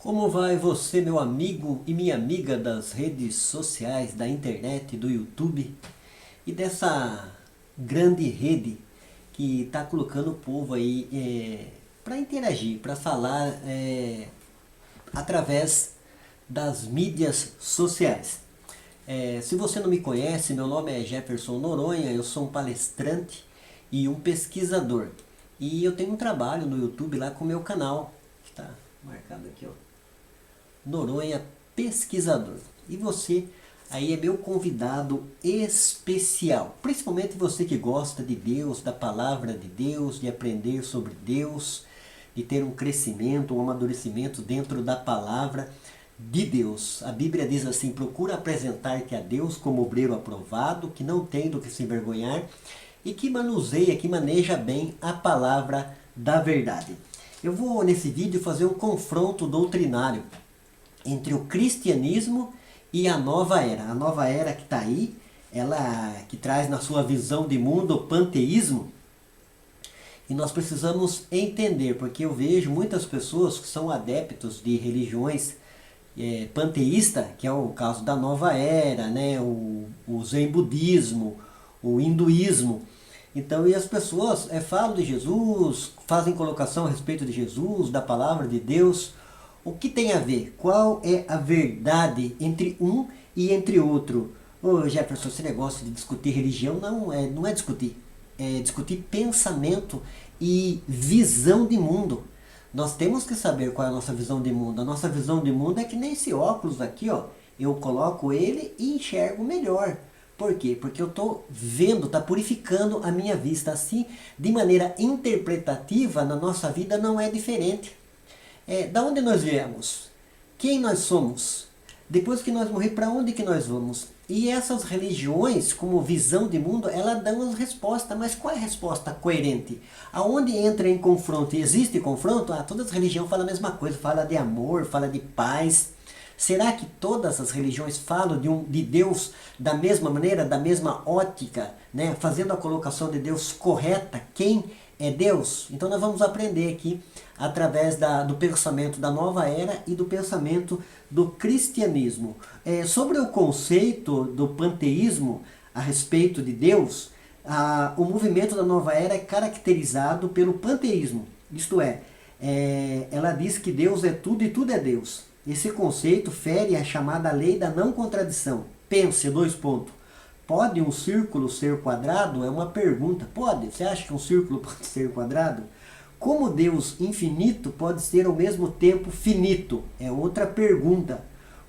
Como vai você, meu amigo e minha amiga das redes sociais, da internet, do YouTube e dessa grande rede que está colocando o povo aí para interagir, para falar através das mídias sociais. Se você não me conhece, meu nome é Jefferson Noronha, eu sou um palestrante e um pesquisador. E eu tenho um trabalho no YouTube lá com o meu canal, que está marcado aqui, ó. Noronha Pesquisador. E você aí é meu convidado especial. Principalmente você que gosta de Deus, da palavra de Deus, de aprender sobre Deus, de ter um crescimento, um amadurecimento dentro da palavra de Deus. A Bíblia diz assim: procura apresentar-te a Deus como obreiro aprovado, que não tem do que se envergonhar e que manuseia, que maneja bem a palavra da verdade. Eu vou nesse vídeo fazer um confronto doutrinário entre o cristianismo e a nova era. A nova era que está aí, ela que traz na sua visão de mundo o panteísmo. E nós precisamos entender, porque eu vejo muitas pessoas que são adeptos de religiões panteístas, que é o caso da nova era, né? o zen budismo, o hinduísmo. Então, e as pessoas falam de Jesus, fazem colocação a respeito de Jesus, da palavra de Deus. O que tem a ver? Qual é a verdade entre um e entre outro? Ô Jefferson, esse negócio de discutir religião não é discutir. É discutir pensamento e visão de mundo. Nós temos que saber qual é a nossa visão de mundo. A nossa visão de mundo é que nem esse óculos aqui, ó. Eu coloco ele e enxergo melhor. Por quê? Porque eu estou vendo, está purificando a minha vista. Assim, de maneira interpretativa, na nossa vida não é diferente. Da onde nós viemos? Quem nós somos? Depois que nós morrer, para onde que nós vamos? E essas religiões, como visão de mundo, elas dão as respostas. Mas qual é a resposta coerente? Aonde entra em confronto? E existe confronto? Todas as religiões falam a mesma coisa. Fala de amor, fala de paz. Será que todas as religiões falam de Deus da mesma maneira, da mesma ótica, né? Fazendo a colocação de Deus correta? Quem é Deus? Então nós vamos aprender aqui através do pensamento da nova era e do pensamento do cristianismo. Sobre o conceito do panteísmo a respeito de Deus, o movimento da nova era é caracterizado pelo panteísmo. Isto ela diz que Deus é tudo e tudo é Deus. Esse conceito fere a chamada lei da não contradição. Pense, 2 pontos. Pode um círculo ser quadrado? É uma pergunta. Pode. Você acha que um círculo pode ser quadrado? Como Deus infinito pode ser ao mesmo tempo finito? É outra pergunta.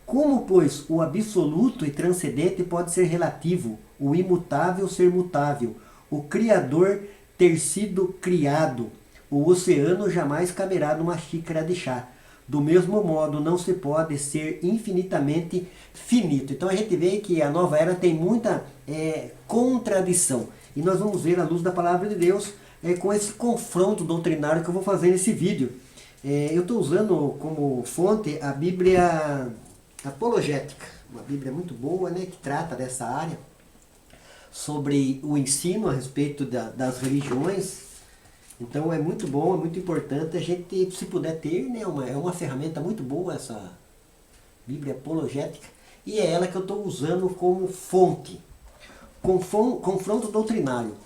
Como, pois, o absoluto e transcendente pode ser relativo, o imutável ser mutável, o Criador ter sido criado, o oceano jamais caberá numa xícara de chá? Do mesmo modo, não se pode ser infinitamente finito. Então a gente vê que a nova era tem muita contradição. E nós vamos ver à luz da palavra de Deus com esse confronto doutrinário que eu vou fazer nesse vídeo. Eu estou usando como fonte a Bíblia Apologética, uma Bíblia muito boa, né, que trata dessa área, sobre o ensino a respeito das religiões. Então é muito bom, é muito importante a gente, se puder ter, né, é uma ferramenta muito boa essa Bíblia Apologética, e é ela que eu estou usando como fonte. Confronto doutrinário,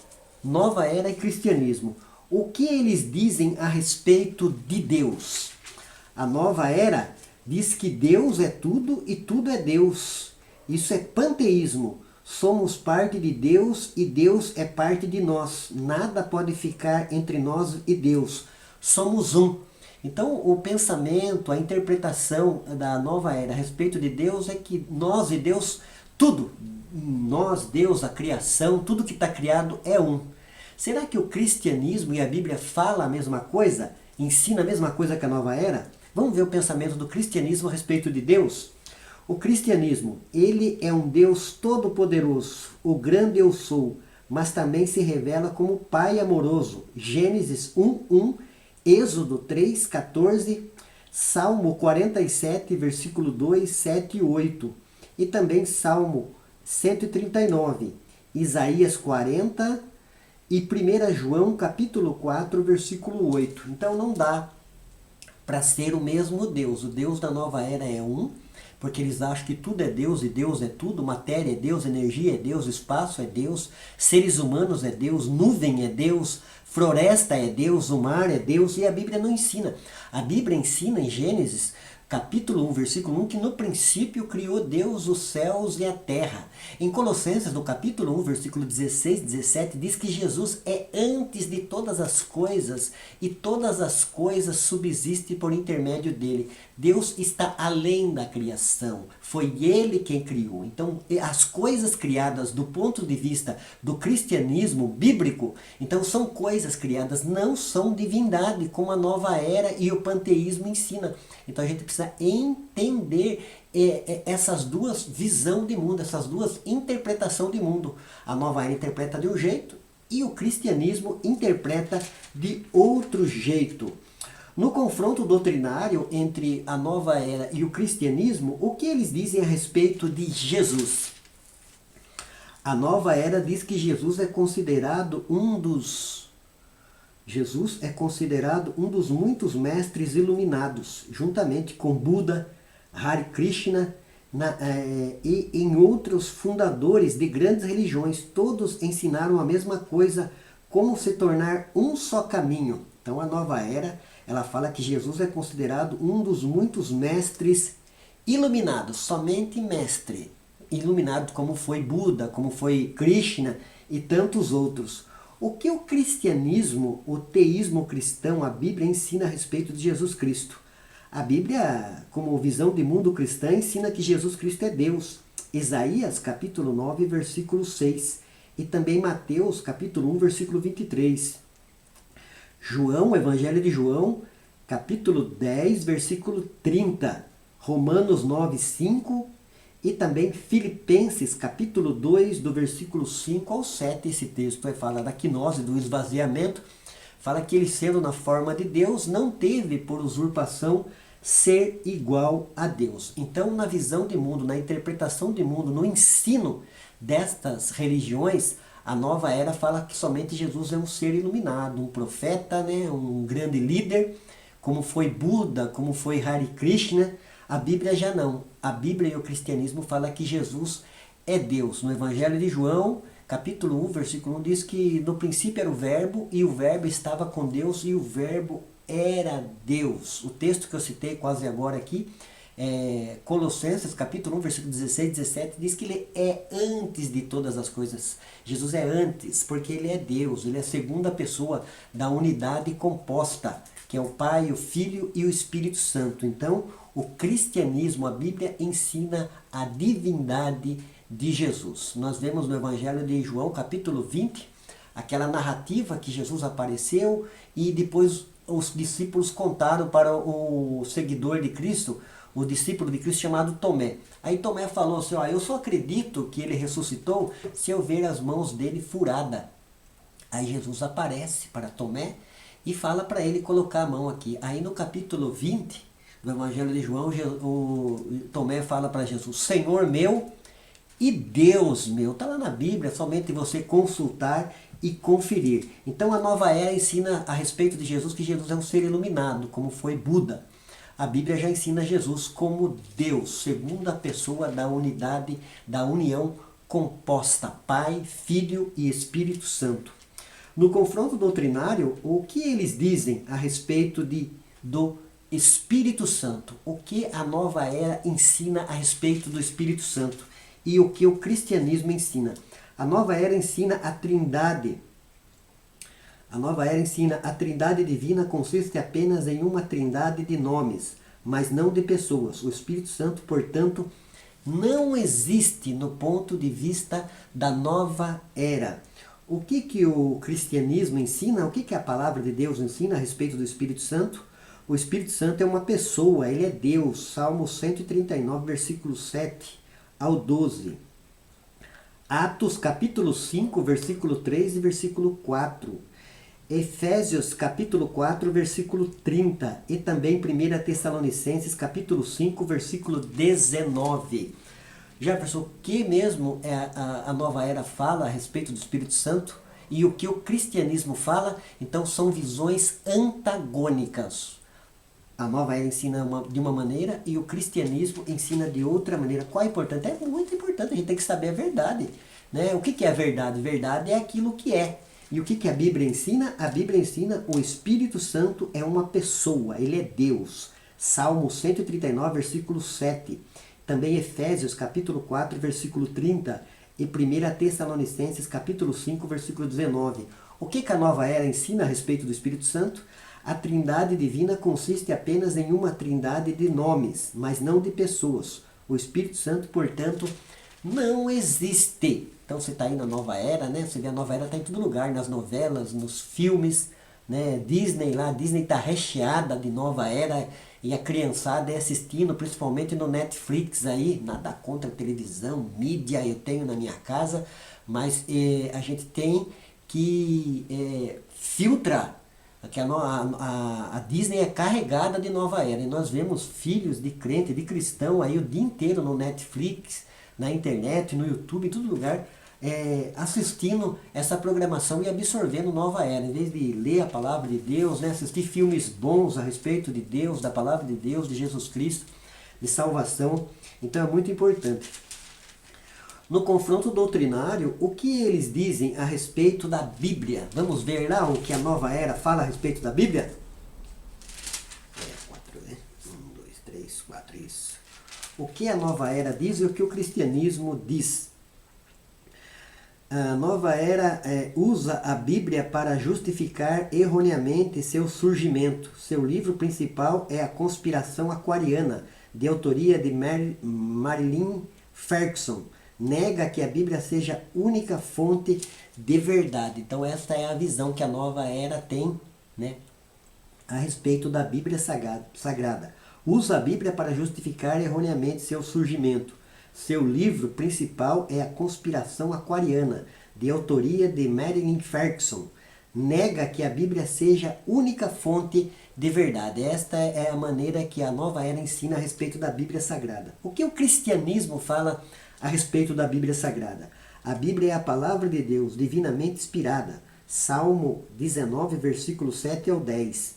nova era e cristianismo. O que eles dizem a respeito de Deus? A nova era diz que Deus é tudo e tudo é Deus. Isso é panteísmo. Somos parte de Deus e Deus é parte de nós. Nada pode ficar entre nós e Deus. Somos um. Então o pensamento, a interpretação da nova era a respeito de Deus é que nós e Deus, tudo, nós, Deus, a criação, tudo que está criado é um. Será que o cristianismo e a Bíblia falam a mesma coisa? Ensina a mesma coisa que a nova era? Vamos ver o pensamento do cristianismo a respeito de Deus? O cristianismo, ele é um Deus todo-poderoso, o grande eu sou, mas também se revela como Pai amoroso. Gênesis 1:1, Êxodo 3:14, Salmo 47, versículo 2, 7 e 8. E também Salmo 139, Isaías 40 e 1 João capítulo 4, versículo 8. Então não dá para ser o mesmo Deus. O Deus da nova era é um, porque eles acham que tudo é Deus e Deus é tudo, matéria é Deus, energia é Deus, espaço é Deus, seres humanos é Deus, nuvem é Deus, floresta é Deus, o mar é Deus, e a Bíblia não ensina. A Bíblia ensina em Gênesis, capítulo 1, versículo 1, que no princípio criou Deus os céus e a terra. Em Colossenses, no capítulo 1, versículo 16, 17, diz que Jesus é antes de todas as coisas e todas as coisas subsistem por intermédio dele. Deus está além da criação. Foi ele quem criou. Então, as coisas criadas do ponto de vista do cristianismo bíblico, então são coisas criadas, não são divindade, como a nova era e o panteísmo ensina. Então a gente precisa entender essas duas visões de mundo, essas duas interpretações de mundo. A nova era interpreta de um jeito e o cristianismo interpreta de outro jeito. No confronto doutrinário entre a nova era e o cristianismo, o que eles dizem a respeito de Jesus? A nova era diz que Jesus é considerado um dos muitos mestres iluminados, juntamente com Buda, Hare Krishna e em outros fundadores de grandes religiões. Todos ensinaram a mesma coisa, como se tornar um só caminho. Então a nova era, ela fala que Jesus é considerado um dos muitos mestres iluminados, somente mestre iluminado, como foi Buda, como foi Krishna e tantos outros. O que o cristianismo, o teísmo cristão, a Bíblia ensina a respeito de Jesus Cristo? A Bíblia, como visão de mundo cristã, ensina que Jesus Cristo é Deus. Isaías, capítulo 9, versículo 6. E também Mateus, capítulo 1, versículo 23. João, Evangelho de João, capítulo 10, versículo 30. Romanos 9, 5. E também Filipenses, capítulo 2, do versículo 5 ao 7. Esse texto fala da quinose, do esvaziamento. Fala que ele, sendo na forma de Deus, não teve por usurpação ser igual a Deus. Então, na visão de mundo, na interpretação de mundo, no ensino destas religiões, a nova era fala que somente Jesus é um ser iluminado, um profeta, né, um grande líder, como foi Buda, como foi Hare Krishna. A Bíblia já não. A Bíblia e o cristianismo falam que Jesus é Deus. No Evangelho de João, capítulo 1, versículo 1, diz que no princípio era o Verbo, e o Verbo estava com Deus, e o Verbo era Deus. O texto que eu citei quase agora aqui, Colossenses, capítulo 1, versículo 16, 17, diz que ele é antes de todas as coisas. Jesus é antes, porque ele é Deus, ele é a segunda pessoa da unidade composta, que é o Pai, o Filho e o Espírito Santo. Então, o cristianismo, a Bíblia ensina a divindade de Jesus. Nós vemos no Evangelho de João, capítulo 20, aquela narrativa que Jesus apareceu e depois os discípulos contaram para o seguidor de Cristo, o discípulo de Cristo chamado Tomé. Aí Tomé falou assim, eu só acredito que ele ressuscitou se eu ver as mãos dele furadas. Aí Jesus aparece para Tomé e fala para ele colocar a mão aqui. Aí no capítulo 20 do Evangelho de João, o Tomé fala para Jesus, Senhor meu e Deus meu. Está lá na Bíblia, somente você consultar e conferir. Então a nova era ensina a respeito de Jesus que Jesus é um ser iluminado, como foi Buda. A Bíblia já ensina Jesus como Deus, segunda pessoa da unidade, da união composta, Pai, Filho e Espírito Santo. No confronto doutrinário, o que eles dizem a respeito do Espírito Santo? O que a nova era ensina a respeito do Espírito Santo? E o que o cristianismo ensina? A nova era ensina a trindade. A nova era ensina a trindade divina consiste apenas em uma trindade de nomes, mas não de pessoas. O Espírito Santo, portanto, não existe no ponto de vista da nova era. O que o cristianismo ensina? O que a palavra de Deus ensina a respeito do Espírito Santo? O Espírito Santo é uma pessoa, ele é Deus. Salmo 139, versículo 7 ao 12. Atos capítulo 5, versículo 3 e versículo 4. Efésios capítulo 4, versículo 30. E também 1 Tessalonicenses capítulo 5, versículo 19. Jefferson, o que mesmo a nova era fala a respeito do Espírito Santo? E o que o cristianismo fala? Então são visões antagônicas. A nova era ensina de uma maneira e o cristianismo ensina de outra maneira. Qual é importante? É muito importante, a gente tem que saber a verdade. Né? O que é a verdade? Verdade é aquilo que é. E o que a Bíblia ensina? A Bíblia ensina o Espírito Santo é uma pessoa, ele é Deus. Salmo 139, versículo 7. Também Efésios, capítulo 4, versículo 30. E 1 Tessalonicenses, capítulo 5, versículo 19. O que a nova era ensina a respeito do Espírito Santo? A trindade divina consiste apenas em uma trindade de nomes, mas não de pessoas. O Espírito Santo, portanto, não existe. Então você está aí na nova era, né? Você vê a nova era está em todo lugar, nas novelas, nos filmes, né? Disney está recheada de nova era e a criançada é assistindo, principalmente no Netflix aí, nada contra a televisão, mídia eu tenho na minha casa, mas a gente tem que filtrar. A Disney é carregada de nova era e nós vemos filhos de crente, de cristão aí o dia inteiro no Netflix, na internet, no YouTube, em todo lugar, assistindo essa programação e absorvendo nova era, em vez de ler a palavra de Deus, né, assistir filmes bons a respeito de Deus, da palavra de Deus, de Jesus Cristo, de salvação. Então é muito importante. No confronto doutrinário, o que eles dizem a respeito da Bíblia? Vamos ver lá o que a nova era fala a respeito da Bíblia? 4, né? 1, 2, 3, 4, isso. O que a nova era diz e o que o cristianismo diz. A nova era usa a Bíblia para justificar erroneamente seu surgimento. Seu livro principal é A Conspiração Aquariana, de autoria de Marilyn Ferguson. Nega que a Bíblia seja única fonte de verdade. Então esta é a visão que a nova era tem, né, a respeito da Bíblia Sagrada. Usa a Bíblia para justificar erroneamente seu surgimento. Seu livro principal é A Conspiração Aquariana, de autoria de Marilyn Ferguson. Nega que a Bíblia seja única fonte de verdade. Esta é a maneira que a nova era ensina a respeito da Bíblia Sagrada. O que o cristianismo fala a respeito da Bíblia Sagrada? A Bíblia é a palavra de Deus, divinamente inspirada. Salmo 19, versículo 7 ao 10.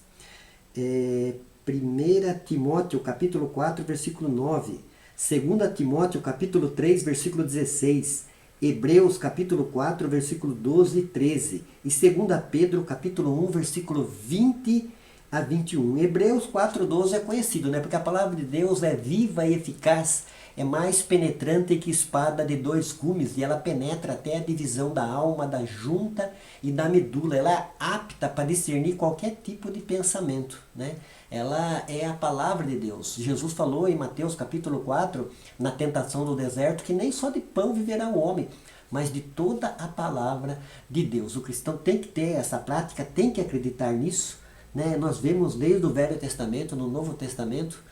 1 Timóteo, capítulo 4, versículo 9. 2 Timóteo, capítulo 3, versículo 16. Hebreus, capítulo 4, versículo 12 e 13. E 2 Pedro, capítulo 1, versículo 20 a 21. Hebreus 4, 12 é conhecido, né? Porque a palavra de Deus é viva e eficaz, é mais penetrante que espada de 2 gumes, e ela penetra até a divisão da alma, da junta e da medula. Ela é apta para discernir qualquer tipo de pensamento, né? Ela é a palavra de Deus. Jesus falou em Mateus capítulo 4, na tentação do deserto, que nem só de pão viverá o homem, mas de toda a palavra de Deus. O cristão tem que ter essa prática, tem que acreditar nisso, né? Nós vemos desde o Velho Testamento, no Novo Testamento,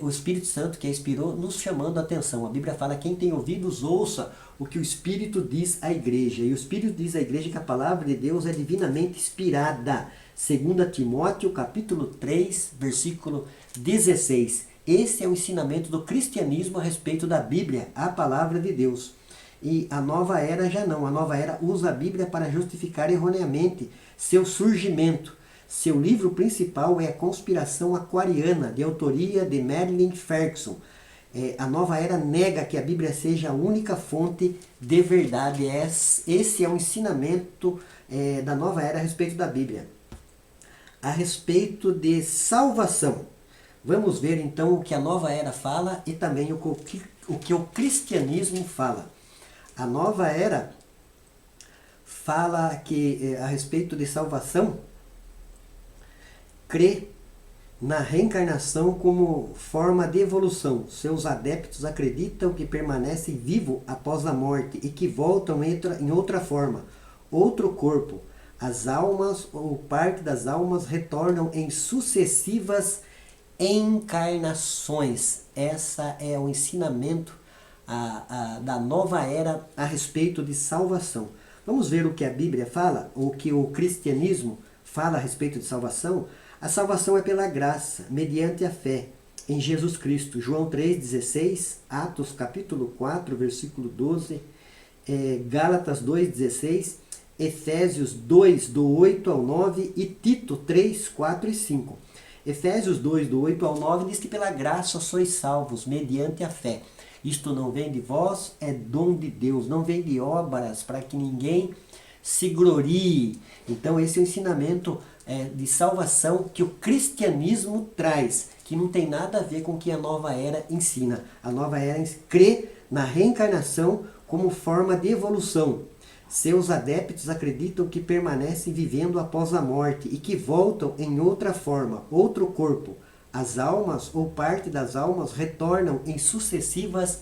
o Espírito Santo que inspirou nos chamando a atenção. A Bíblia fala: quem tem ouvidos ouça o que o Espírito diz à igreja. E o Espírito diz à igreja que a palavra de Deus é divinamente inspirada. 2 Timóteo capítulo 3, versículo 16. Esse é o ensinamento do cristianismo a respeito da Bíblia, a palavra de Deus. E a nova era já não. A nova era usa a Bíblia para justificar erroneamente seu surgimento. Seu livro principal é A Conspiração Aquariana, de autoria de Marilyn Ferguson. A nova era nega que a Bíblia seja a única fonte de verdade. Esse é o ensinamento da nova era a respeito da Bíblia. A respeito de salvação. Vamos ver então o que a nova era fala e também o que o cristianismo fala. A nova era fala que a respeito de salvação, crê na reencarnação como forma de evolução. Seus adeptos acreditam que permanecem vivos após a morte e que voltam em outra forma, outro corpo. As almas ou parte das almas retornam em sucessivas encarnações. Essa é o ensinamento da nova era a respeito de salvação. Vamos ver o que a Bíblia fala, o que o cristianismo fala a respeito de salvação. A salvação é pela graça, mediante a fé em Jesus Cristo. João 3,16, Atos capítulo 4, versículo 12, Gálatas 2,16, Efésios 2, do 8 ao 9 e Tito 3, 4 e 5. Efésios 2, do 8 ao 9, diz que pela graça sois salvos, mediante a fé. Isto não vem de vós, é dom de Deus, não vem de obras, para que ninguém se glorie. Então esse é o ensinamento de salvação que o cristianismo traz, que não tem nada a ver com o que a nova era ensina. A nova era crê na reencarnação como forma de evolução. Seus adeptos acreditam que permanecem vivendo após a morte e que voltam em outra forma, outro corpo. As almas ou parte das almas retornam em sucessivas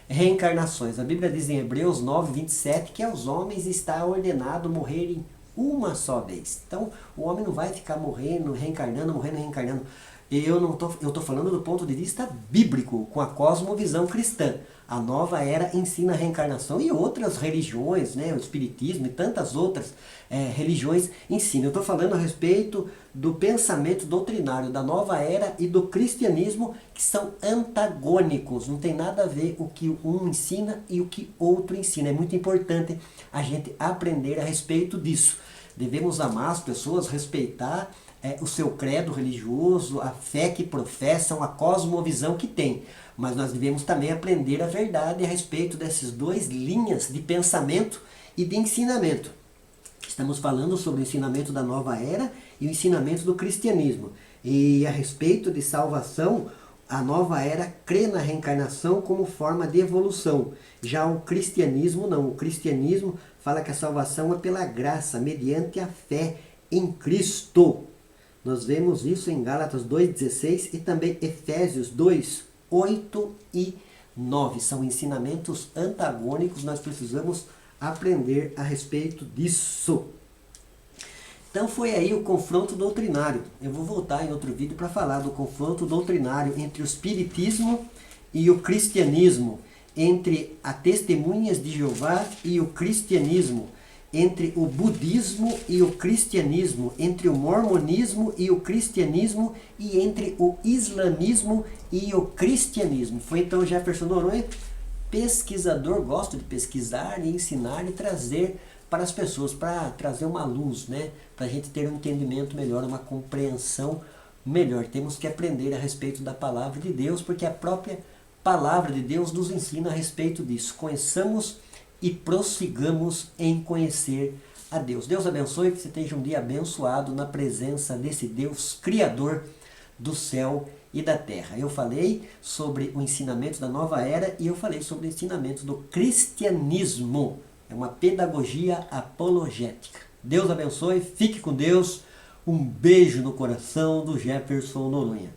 reencarnações. A Bíblia diz em Hebreus 9, 27 que aos homens está ordenado morrerem uma só vez. Então o homem não vai ficar morrendo, reencarnando. Eu estou falando do ponto de vista bíblico, com a cosmovisão cristã. A nova era ensina a reencarnação e outras religiões, né, o espiritismo e tantas outras religiões ensinam. Eu estou falando a respeito do pensamento doutrinário da nova era e do cristianismo, que são antagônicos. Não tem nada a ver o que um ensina e o que outro ensina. É muito importante a gente aprender a respeito disso. Devemos amar as pessoas, respeitar o seu credo religioso, a fé que professam, a cosmovisão que tem. Mas nós devemos também aprender a verdade a respeito dessas duas linhas de pensamento e de ensinamento. Estamos falando sobre o ensinamento da nova era e o ensinamento do cristianismo. E a respeito de salvação, a nova era crê na reencarnação como forma de evolução. Já o cristianismo não. O cristianismo fala que a salvação é pela graça, mediante a fé em Cristo. Nós vemos isso em Gálatas 2,16 e também Efésios 2, 8 e 9. São ensinamentos antagônicos, nós precisamos aprender a respeito disso. Então foi aí o confronto doutrinário. Eu vou voltar em outro vídeo para falar do confronto doutrinário entre o espiritismo e o cristianismo, entre as testemunhas de Jeová e o cristianismo, entre o budismo e o cristianismo, entre o mormonismo e o cristianismo e entre o islamismo e o cristianismo. Foi então Jefferson Noronha, pesquisador, gosto de pesquisar e ensinar e trazer para as pessoas, para trazer uma luz, né? Para a gente ter um entendimento melhor, uma compreensão melhor. Temos que aprender a respeito da palavra de Deus, porque a própria palavra de Deus nos ensina a respeito disso. Conheçamos e prossigamos em conhecer a Deus. Deus abençoe, que você tenha um dia abençoado na presença desse Deus Criador do céu e da terra. Eu falei sobre o ensinamento da nova era e eu falei sobre o ensinamento do cristianismo. É uma pedagogia apologética. Deus abençoe, fique com Deus. Um beijo no coração do Jefferson Noronha.